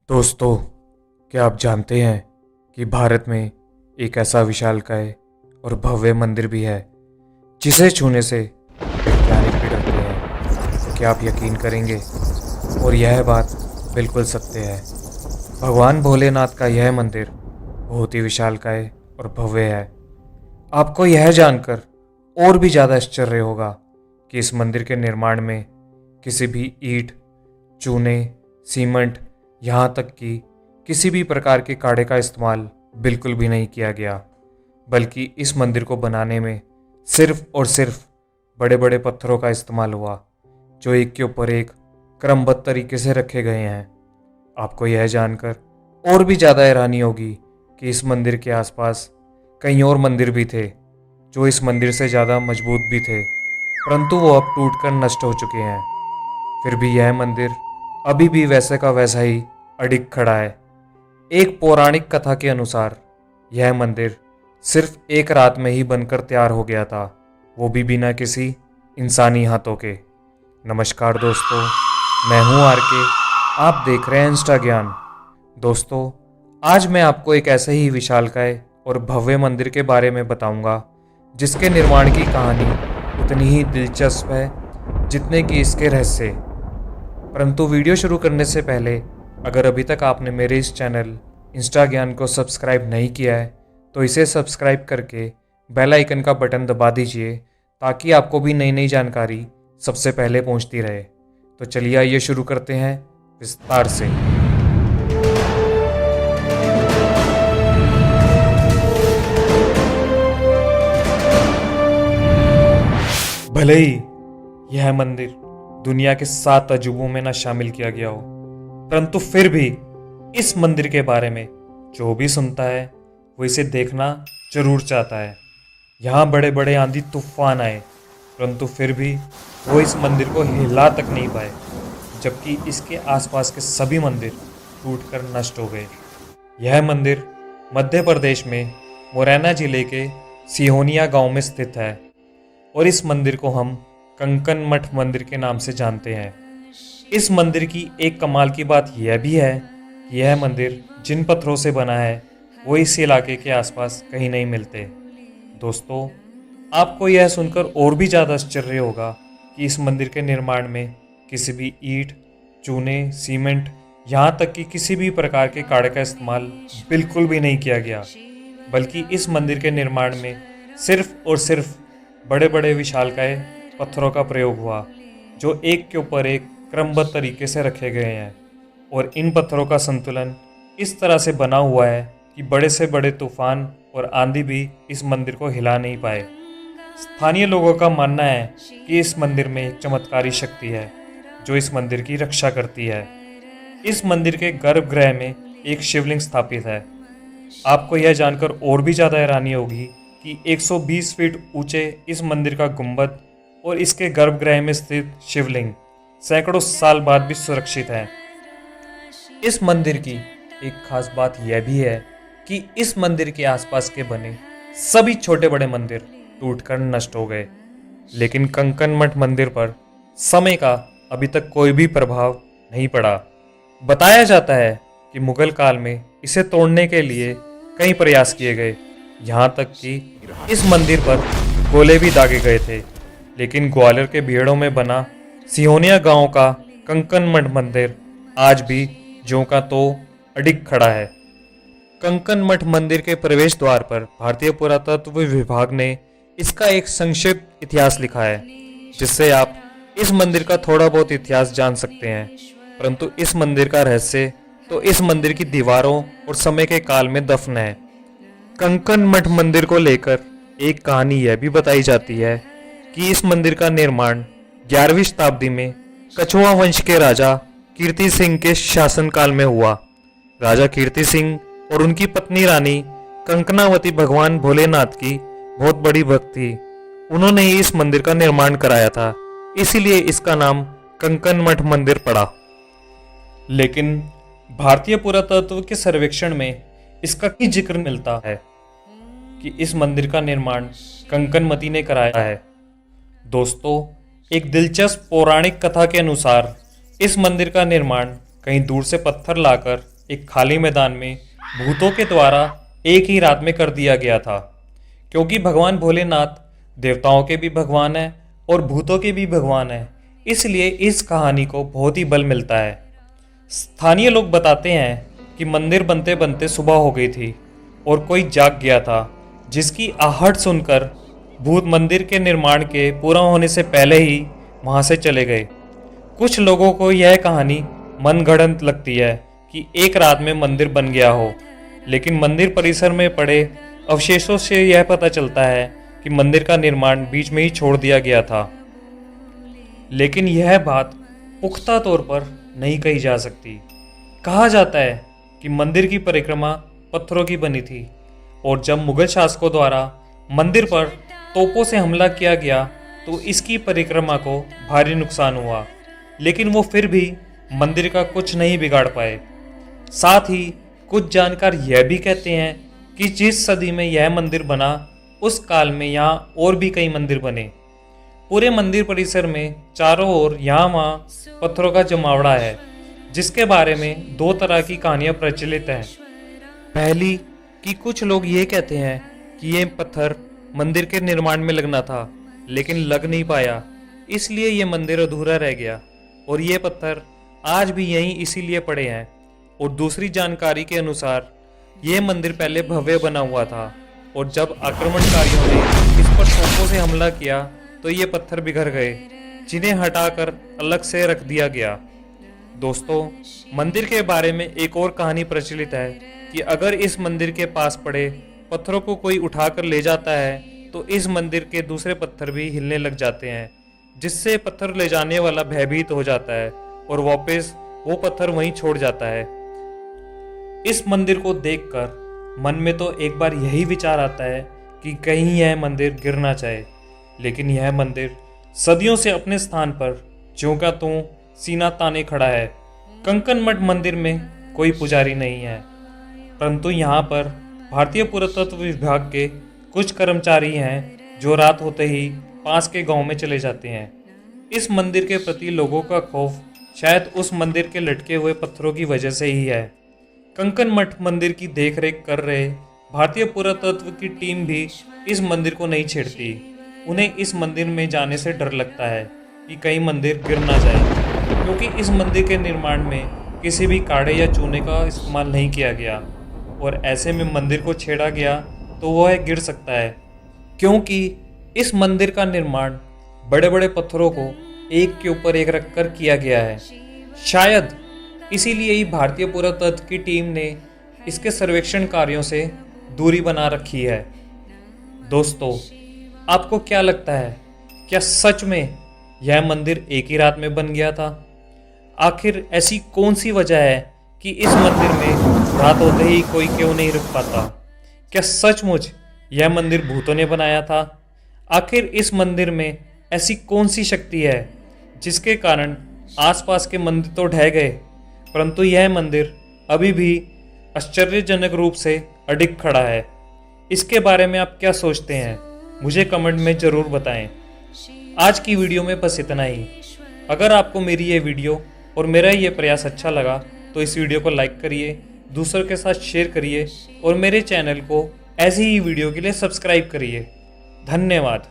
दोस्तों, क्या आप जानते हैं कि भारत में एक ऐसा विशालकाय और भव्य मंदिर भी है जिसे छूने से वैज्ञानिक भी डरते हैं। तो क्या आप यकीन करेंगे? और यह बात बिल्कुल सत्य है। भगवान भोलेनाथ का यह मंदिर बहुत ही विशालकाय और भव्य है। आपको यह जानकर और भी ज़्यादा आश्चर्य होगा कि इस मंदिर के निर्माण में किसी भी ईंट, चूने, सीमेंट, यहाँ तक कि किसी भी प्रकार के काढ़े का इस्तेमाल बिल्कुल भी नहीं किया गया, बल्कि इस मंदिर को बनाने में सिर्फ और सिर्फ बड़े बड़े पत्थरों का इस्तेमाल हुआ, जो एक के ऊपर एक क्रमबद्ध तरीके से रखे गए हैं। आपको यह जानकर और भी ज़्यादा हैरानी होगी कि इस मंदिर के आसपास कई और मंदिर भी थे जो इस मंदिर से ज़्यादा मजबूत भी थे, परंतु वो अब टूटकर नष्ट हो चुके हैं। फिर भी यह मंदिर अभी भी वैसे का वैसा ही अडिग खड़ा है। एक पौराणिक कथा के अनुसार यह मंदिर सिर्फ एक रात में ही बनकर तैयार हो गया था, वो भी बिना किसी इंसानी हाथों के। नमस्कार दोस्तों, मैं हूं आरके, आप देख रहे हैं इंस्टा ज्ञान। दोस्तों, आज मैं आपको एक ऐसे ही विशालकाय और भव्य मंदिर के बारे में बताऊंगा जिसके निर्माण की कहानी उतनी ही दिलचस्प है जितने कि इसके रहस्य। परंतु वीडियो शुरू करने से पहले अगर अभी तक आपने मेरे इस चैनल इंस्टा ज्ञान को सब्सक्राइब नहीं किया है तो इसे सब्सक्राइब करके बेल आइकन का बटन दबा दीजिए ताकि आपको भी नई नई जानकारी सबसे पहले पहुंचती रहे। तो चलिए आइए शुरू करते हैं विस्तार से। भले ही यह मंदिर दुनिया के 7 अजूबों में न शामिल किया गया हो, परंतु फिर भी इस मंदिर के बारे में जो भी सुनता है वो इसे देखना जरूर चाहता है। यहाँ बड़े बड़े आंधी तूफान आए, परंतु फिर भी वो इस मंदिर को हिला तक नहीं पाए, जबकि इसके आसपास के सभी मंदिर टूटकर नष्ट हो गए। यह मंदिर मध्य प्रदेश में मुरैना जिले के सिहोनिया गांव में स्थित है और इस मंदिर को हम कंकन मठ मंदिर के नाम से जानते हैं। इस मंदिर की एक कमाल की बात यह भी है कि यह मंदिर जिन पत्थरों से बना है वो इस इलाके के आसपास कहीं नहीं मिलते। दोस्तों, आपको यह सुनकर और भी ज़्यादा आश्चर्य होगा कि इस मंदिर के निर्माण में किसी भी ईंट, चूने, सीमेंट, यहाँ तक कि किसी भी प्रकार के काढ़े का इस्तेमाल बिल्कुल भी नहीं किया गया, बल्कि इस मंदिर के निर्माण में सिर्फ और सिर्फ बड़े बड़े विशालकाय पत्थरों का प्रयोग हुआ, जो एक के ऊपर एक क्रमबद्ध तरीके से रखे गए हैं। और इन पत्थरों का संतुलन इस तरह से बना हुआ है कि बड़े से बड़े तूफान और आंधी भी इस मंदिर को हिला नहीं पाए। स्थानीय लोगों का मानना है कि इस मंदिर में एक चमत्कारी शक्ति है जो इस मंदिर की रक्षा करती है। इस मंदिर के गर्भगृह में एक शिवलिंग स्थापित है। आपको यह जानकर और भी ज़्यादा हैरानी होगी कि 120 फीट ऊंचे इस मंदिर का गुंबद और इसके गर्भगृह में स्थित शिवलिंग सैकड़ों साल बाद भी सुरक्षित है। इस मंदिर की एक खास बात यह भी है कि इस मंदिर के आसपास के बने सभी छोटे बड़े मंदिर टूटकर नष्ट हो गए, लेकिन कंकन मठ मंदिर पर समय का अभी तक कोई भी प्रभाव नहीं पड़ा। बताया जाता है कि मुगल काल में इसे तोड़ने के लिए कई प्रयास किए गए, यहाँ तक कि इस मंदिर पर गोले भी दागे गए थे, लेकिन ग्वालियर के भीड़ों में बना सिहोनिया गांव का कंकन मठ मंदिर आज भी ज्यों का तो अडिग खड़ा है। कंकन मठ मंदिर के प्रवेश द्वार पर भारतीय पुरातत्व विभाग ने इसका एक संक्षिप्त इतिहास लिखा है, जिससे आप इस मंदिर का थोड़ा बहुत इतिहास जान सकते हैं। परंतु इस मंदिर का रहस्य तो इस मंदिर की दीवारों और समय के काल में दफन है। कंकन मठ मंदिर को लेकर एक कहानी यह भी बताई जाती है कि इस मंदिर का निर्माण 11वीं शताब्दी में कछुआ वंश के राजा कीर्ति सिंह के शासनकाल में हुआ। राजा कीर्ति सिंह और उनकी पत्नी रानी कंकनावती भगवान भोलेनाथ की बहुत बड़ी भक्त थी। उन्होंने ही इस मंदिर का निर्माण कराया था, इसीलिए इसका नाम कंकन मठ मंदिर पड़ा। लेकिन भारतीय पुरातत्व के सर्वेक्षण में इसका ही जिक्र मिलता है कि इस मंदिर का निर्माण कंकनमती ने कराया है। दोस्तों, एक दिलचस्प पौराणिक कथा के अनुसार इस मंदिर का निर्माण कहीं दूर से पत्थर लाकर एक खाली मैदान में भूतों के द्वारा एक ही रात में कर दिया गया था। क्योंकि भगवान भोलेनाथ देवताओं के भी भगवान हैं और भूतों के भी भगवान हैं, इसलिए इस कहानी को बहुत ही बल मिलता है। स्थानीय लोग बताते हैं कि मंदिर बनते बनते सुबह हो गई थी और कोई जाग गया था, जिसकी आहट सुनकर भूत मंदिर के निर्माण के पूरा होने से पहले ही वहां से चले गए। कुछ लोगों को यह कहानी मनगढ़ंत लगती है कि एक रात में मंदिर बन गया हो, लेकिन मंदिर परिसर में पड़े अवशेषों से यह पता चलता है कि मंदिर का निर्माण बीच में ही छोड़ दिया गया था। लेकिन यह बात पुख्ता तौर पर नहीं कही जा सकती। कहा जाता है कि मंदिर की परिक्रमा पत्थरों की बनी थी और जब मुगल शासकों द्वारा मंदिर पर तोपों से हमला किया गया तो इसकी परिक्रमा को भारी नुकसान हुआ, लेकिन वो फिर भी मंदिर का कुछ नहीं बिगाड़ पाए। साथ ही कुछ जानकार यह भी कहते हैं कि जिस सदी में यह मंदिर बना उस काल में यहाँ और भी कई मंदिर बने। पूरे मंदिर परिसर में चारों ओर यहाँ वहाँ पत्थरों का जमावड़ा है, जिसके बारे में दो तरह की कहानियां प्रचलित हैं। पहली कि कुछ लोग ये कहते हैं कि ये पत्थर मंदिर के निर्माण में लगना था, लेकिन लग नहीं पाया, इसलिए ये मंदिर अधूरा रह गया और ये पत्थर आज भी यहीं इसीलिए पड़े हैं। और दूसरी जानकारी के अनुसार ये मंदिर पहले भव्य बना हुआ था और जब आक्रमणकारियों ने इस पर तोपों से हमला किया तो ये पत्थर बिखर गए, जिन्हें हटाकर अलग से रख दिया गया। दोस्तों, मंदिर के बारे में एक और कहानी प्रचलित है कि अगर इस मंदिर के पास पड़े पत्थरों को कोई उठाकर ले जाता है तो इस मंदिर के दूसरे पत्थर भी हिलने लग जाते हैं, जिससे पत्थर ले जाने वाला भयभीत हो जाता है और वापस वो पत्थर वहीं छोड़ जाता है। इस मंदिर को देखकर मन में तो एक बार यही विचार आता है कि कहीं यह मंदिर गिर ना जाए, लेकिन यह मंदिर सदियों से अपने स्थान पर ज्यों का त्यों सीना ताने खड़ा है। कंकन मठ मंदिर में कोई पुजारी नहीं है, परंतु यहाँ पर भारतीय पुरातत्व विभाग के कुछ कर्मचारी हैं जो रात होते ही पास के गांव में चले जाते हैं। इस मंदिर के प्रति लोगों का खौफ शायद उस मंदिर के लटके हुए पत्थरों की वजह से ही है। कंकन मठ मंदिर की देखरेख कर रहे भारतीय पुरातत्व की टीम भी इस मंदिर को नहीं छेड़ती। उन्हें इस मंदिर में जाने से डर लगता है कि कहीं मंदिर गिर ना जाए, क्योंकि इस मंदिर के निर्माण में किसी भी काढ़े या चूने का इस्तेमाल नहीं किया गया और ऐसे में मंदिर को छेड़ा गया तो वह गिर सकता है, क्योंकि इस मंदिर का निर्माण बड़े बड़े पत्थरों को एक के ऊपर एक रखकर किया गया है। शायद इसीलिए ही भारतीय पुरातत्व की टीम ने इसके सर्वेक्षण कार्यों से दूरी बना रखी है। दोस्तों, आपको क्या लगता है, क्या सच में यह मंदिर एक ही रात में बन गया था? आखिर ऐसी कौन सी वजह है कि इस मंदिर में रात होते ही कोई क्यों नहीं रुक पाता? क्या सचमुच यह मंदिर भूतों ने बनाया था? आखिर इस मंदिर में ऐसी कौन सी शक्ति है जिसके कारण आसपास के मंदिर तो ढह गए, परंतु यह मंदिर अभी भी आश्चर्यजनक रूप से अडिग खड़ा है? इसके बारे में आप क्या सोचते हैं, मुझे कमेंट में ज़रूर बताएं। आज की वीडियो में बस इतना ही। अगर आपको मेरी ये वीडियो और मेरा ये प्रयास अच्छा लगा तो इस वीडियो को लाइक करिए, दूसरों के साथ शेयर करिए और मेरे चैनल को ऐसी ही वीडियो के लिए सब्सक्राइब करिए। धन्यवाद।